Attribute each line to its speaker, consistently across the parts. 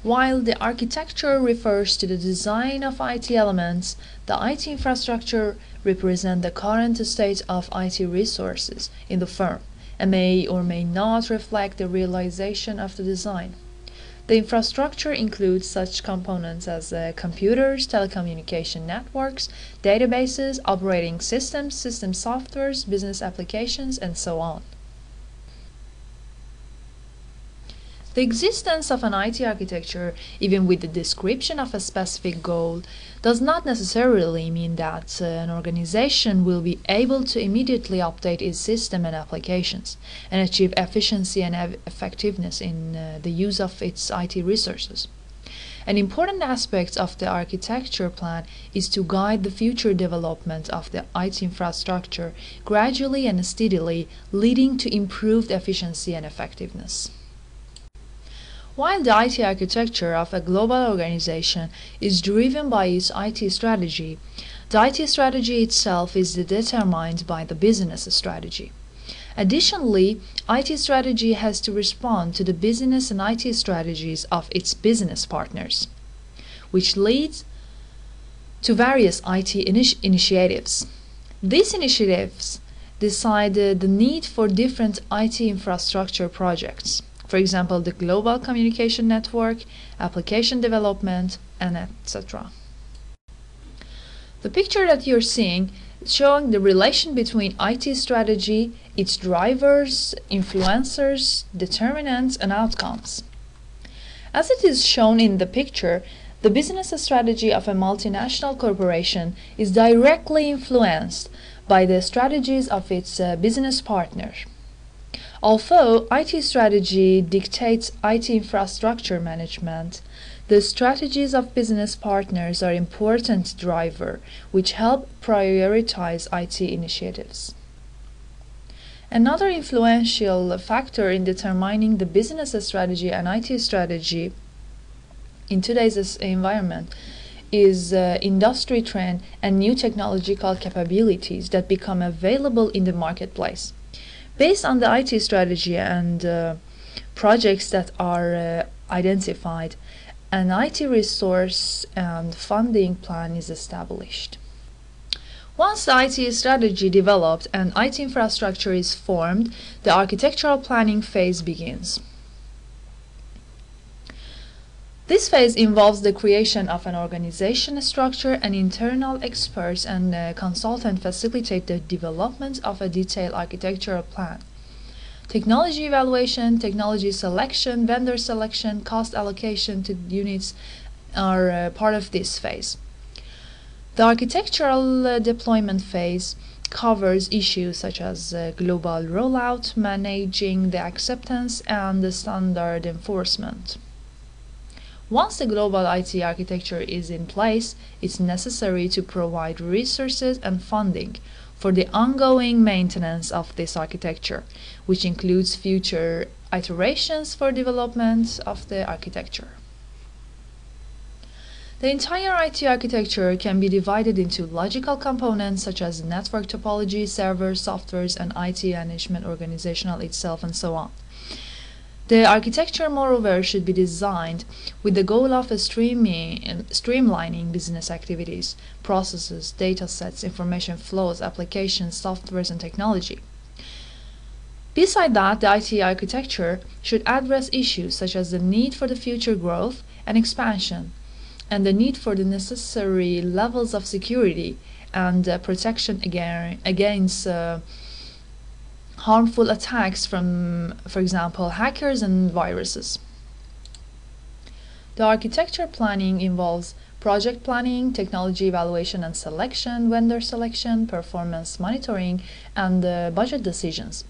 Speaker 1: While the architecture refers to the design of IT elements, the IT infrastructure represents the current state of IT resources in the firm and may or may not reflect the realization of the design. The infrastructure includes such components as computers, telecommunication networks, databases, operating systems, system softwares, business applications, and so on. The existence of an IT architecture, even with the description of a specific goal, does not necessarily mean that an organization will be able to immediately update its system and applications and achieve efficiency and effectiveness in the use of its IT resources. An important aspect of the architecture plan is to guide the future development of the IT infrastructure gradually and steadily, leading to improved efficiency and effectiveness. While the IT architecture of a global organization is driven by its IT strategy, the IT strategy itself is determined by the business strategy. Additionally, IT strategy has to respond to the business and IT strategies of its business partners, which leads to various IT initiatives. These initiatives decide the need for different IT infrastructure projects. For example, the global communication network, application development, and etc. The picture that you're seeing is showing the relation between IT strategy, its drivers, influencers, determinants, and outcomes. As it is shown in the picture, the business strategy of a multinational corporation is directly influenced by the strategies of its business partner. Although IT strategy dictates IT infrastructure management, the strategies of business partners are important driver which help prioritize IT initiatives. Another influential factor in determining the business strategy and IT strategy in today's environment is industry trend and new technological capabilities that become available in the marketplace. Based on the IT strategy and projects that are identified, an IT resource and funding plan is established. Once the IT strategy developed and IT infrastructure is formed, the architectural planning phase begins. This phase involves the creation of an organization structure, and internal experts and consultants facilitate the development of a detailed architectural plan. Technology evaluation, technology selection, vendor selection, cost allocation to units are part of this phase. The architectural deployment phase covers issues such as global rollout, managing the acceptance, and the standard enforcement. Once the global IT architecture is in place, it's necessary to provide resources and funding for the ongoing maintenance of this architecture, which includes future iterations for development of the architecture. The entire IT architecture can be divided into logical components such as network topology, servers, softwares, and IT management organizational itself, and so on. The architecture, moreover, should be designed with the goal of streamlining business activities, processes, data sets, information flows, applications, softwares, and technology. Besides that, the IT architecture should address issues such as the need for the future growth and expansion, and the need for the necessary levels of security and protection against harmful attacks from, for example, hackers and viruses. The architecture planning involves project planning, technology evaluation and selection, vendor selection, performance monitoring, and budget decisions.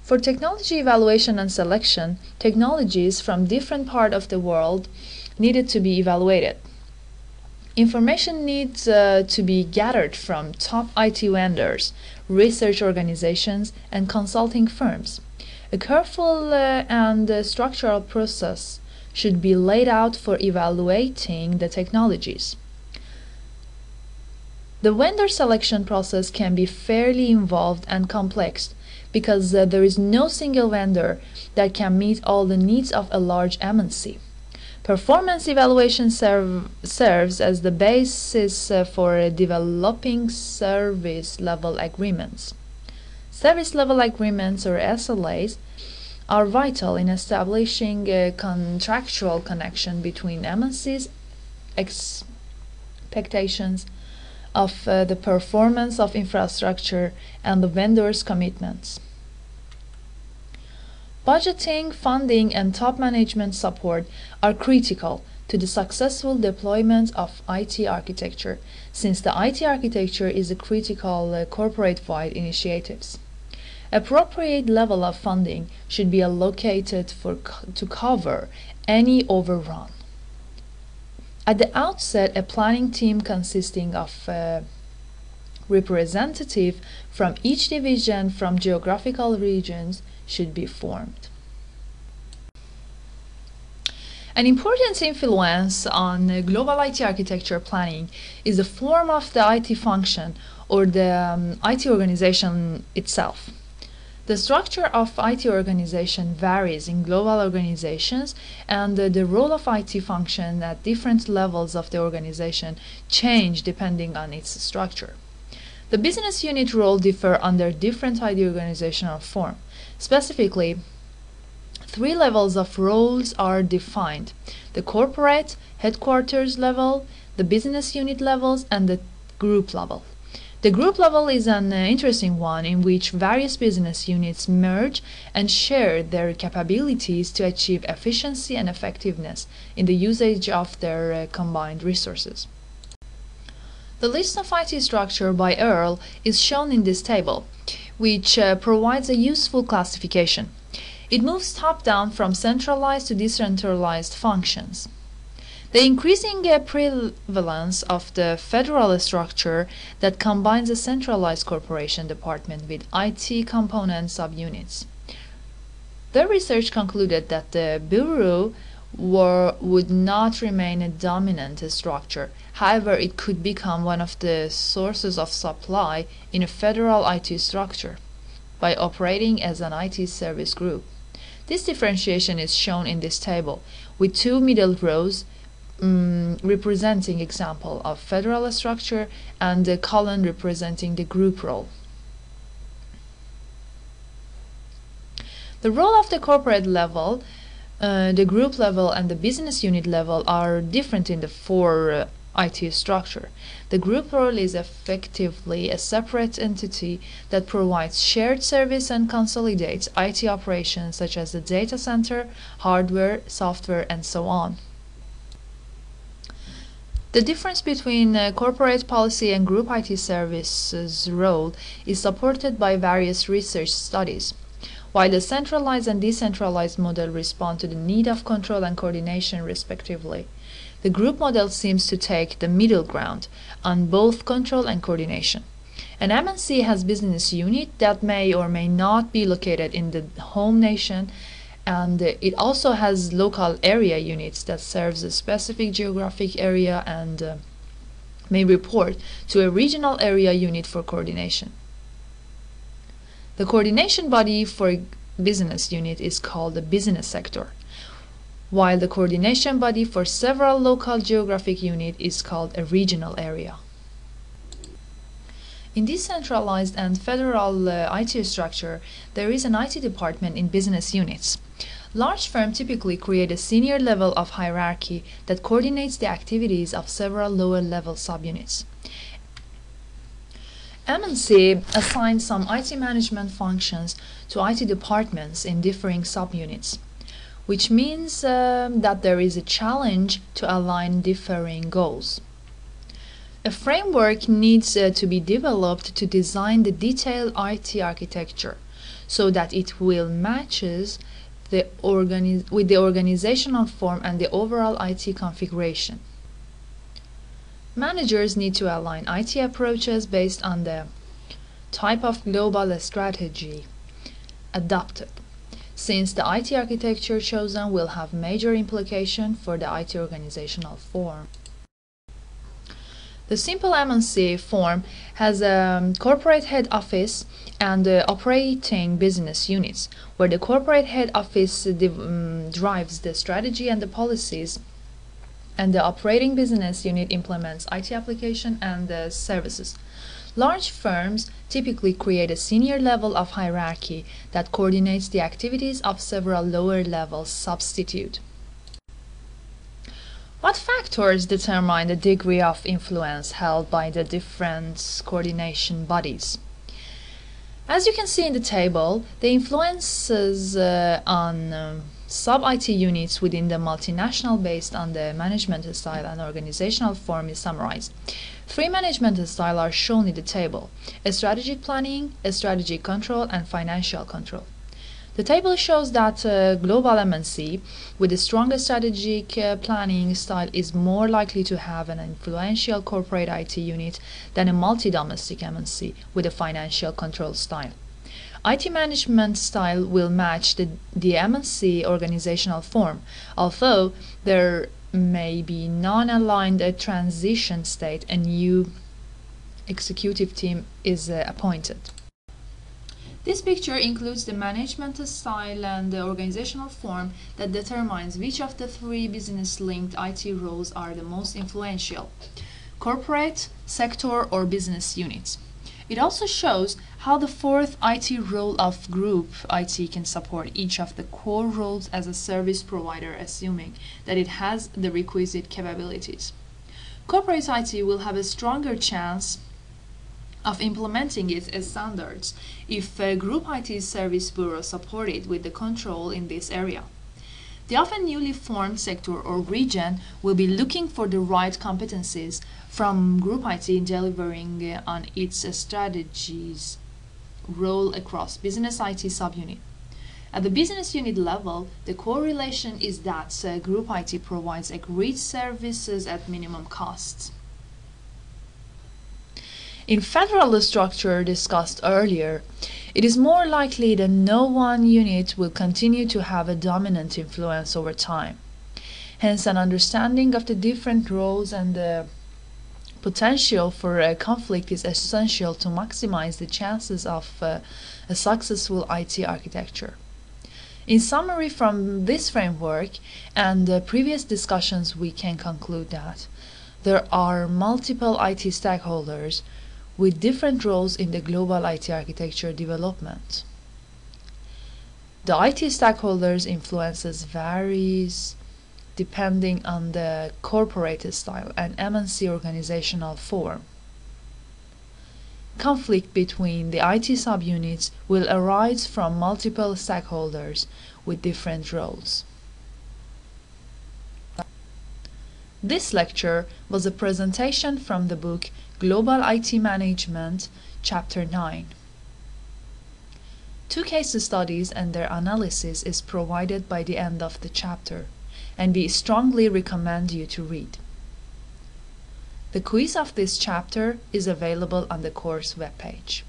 Speaker 1: For technology evaluation and selection, technologies from different parts of the world needed to be evaluated. Information needs to be gathered from top IT vendors, research organizations, and consulting firms. A careful and structural process should be laid out for evaluating the technologies. The vendor selection process can be fairly involved and complex because there is no single vendor that can meet all the needs of a large MNC. Performance evaluation serves as the basis for developing service level agreements. Service level agreements, or SLAs, are vital in establishing a contractual connection between MNC's expectations of the performance of infrastructure and the vendor's commitments. Budgeting, funding, and top management support are critical to the successful deployment of IT architecture, since the IT architecture is a critical corporate-wide initiative. Appropriate level of funding should be allocated to cover any overrun. At the outset, a planning team consisting of representatives from each division from geographical regions should be formed. An important influence on global IT architecture planning is the form of the IT function or the IT organization itself. The structure of IT organization varies in global organizations, and the role of IT function at different levels of the organization change depending on its structure. The business unit role differ under different IT organizational form. Specifically, 3 levels of roles are defined: the corporate, headquarters level, the business unit levels, and the group level. The group level is an interesting one in which various business units merge and share their capabilities to achieve efficiency and effectiveness in the usage of their combined resources. The list of IT structure by Earl is shown in this table, which provides a useful classification. It moves top-down from centralized to decentralized functions. The increasing prevalence of the federal structure that combines a centralized corporation department with IT component subunits. The research concluded that the Bureau would not remain a dominant structure. However, it could become one of the sources of supply in a federal IT structure by operating as an IT service group. This differentiation is shown in this table, with 2 middle rows representing example of federal structure and the column representing the group role. The role of the corporate level, the group level, and the business unit level are different in the 4 IT structure. The group role is effectively a separate entity that provides shared service and consolidates IT operations such as the data center, hardware, software, and so on. The difference between corporate policy and group IT services role is supported by various research studies. While the centralized and decentralized model respond to the need of control and coordination respectively, the group model seems to take the middle ground on both control and coordination. An MNC has business unit that may or may not be located in the home nation, and it also has local area units that serves a specific geographic area and may report to a regional area unit for coordination. The coordination body for a business unit is called the business sector, while the coordination body for several local geographic units is called a regional area. In decentralized and federal IT structure, there is an IT department in business units. Large firms typically create a senior level of hierarchy that coordinates the activities of several lower-level subunits. MNC assigns some IT management functions to IT departments in differing subunits, which means that there is a challenge to align differing goals. A framework needs to be developed to design the detailed IT architecture so that it will matches with the organizational form and the overall IT configuration. Managers need to align IT approaches based on the type of global strategy adopted, since the IT architecture chosen will have major implication for the IT organizational form. The simple MNC form has a corporate head office and operating business units, where the corporate head office drives the strategy and the policies, and the operating business unit implements IT application and services. Large firms typically create a senior level of hierarchy that coordinates the activities of several lower levels substitute. What factors determine the degree of influence held by the different coordination bodies? As you can see in the table, the influences on sub-IT units within the multinational based on the management style and organizational form is summarized. 3 management styles are shown in the table: a strategic planning, a strategic control, and financial control. The table shows that global MNC with a stronger strategic planning style is more likely to have an influential corporate IT unit than a multi-domestic MNC with a financial control style. IT management style will match the MNC organizational form, although there may be non-aligned transition state. A new executive team is appointed. This picture includes the management style and the organizational form that determines which of the 3 business-linked IT roles are the most influential: corporate, sector, or business units. It also shows how the 4th IT role of group IT can support each of the core roles as a service provider, assuming that it has the requisite capabilities. Corporate IT will have a stronger chance of implementing it as standards if Group IT Service Bureau supported with the control in this area. The often newly formed sector or region will be looking for the right competencies from Group IT in delivering on its strategies role across business IT subunit. At the business unit level, the correlation is that Group IT provides agreed services at minimum costs. In federal structure discussed earlier, it is more likely that no one unit will continue to have a dominant influence over time. Hence, an understanding of the different roles and the potential for a conflict is essential to maximize the chances of a successful IT architecture. In summary, from this framework and the previous discussions, we can conclude that there are multiple IT stakeholders with different roles in the global IT architecture development. The IT stakeholders' influences varies depending on the corporate style and MNC organizational form. Conflict between the IT subunits will arise from multiple stakeholders with different roles. This lecture was a presentation from the book Global IT Management, Chapter 9. 2 case studies and their analysis is provided by the end of the chapter, and we strongly recommend you to read. The quiz of this chapter is available on the course webpage.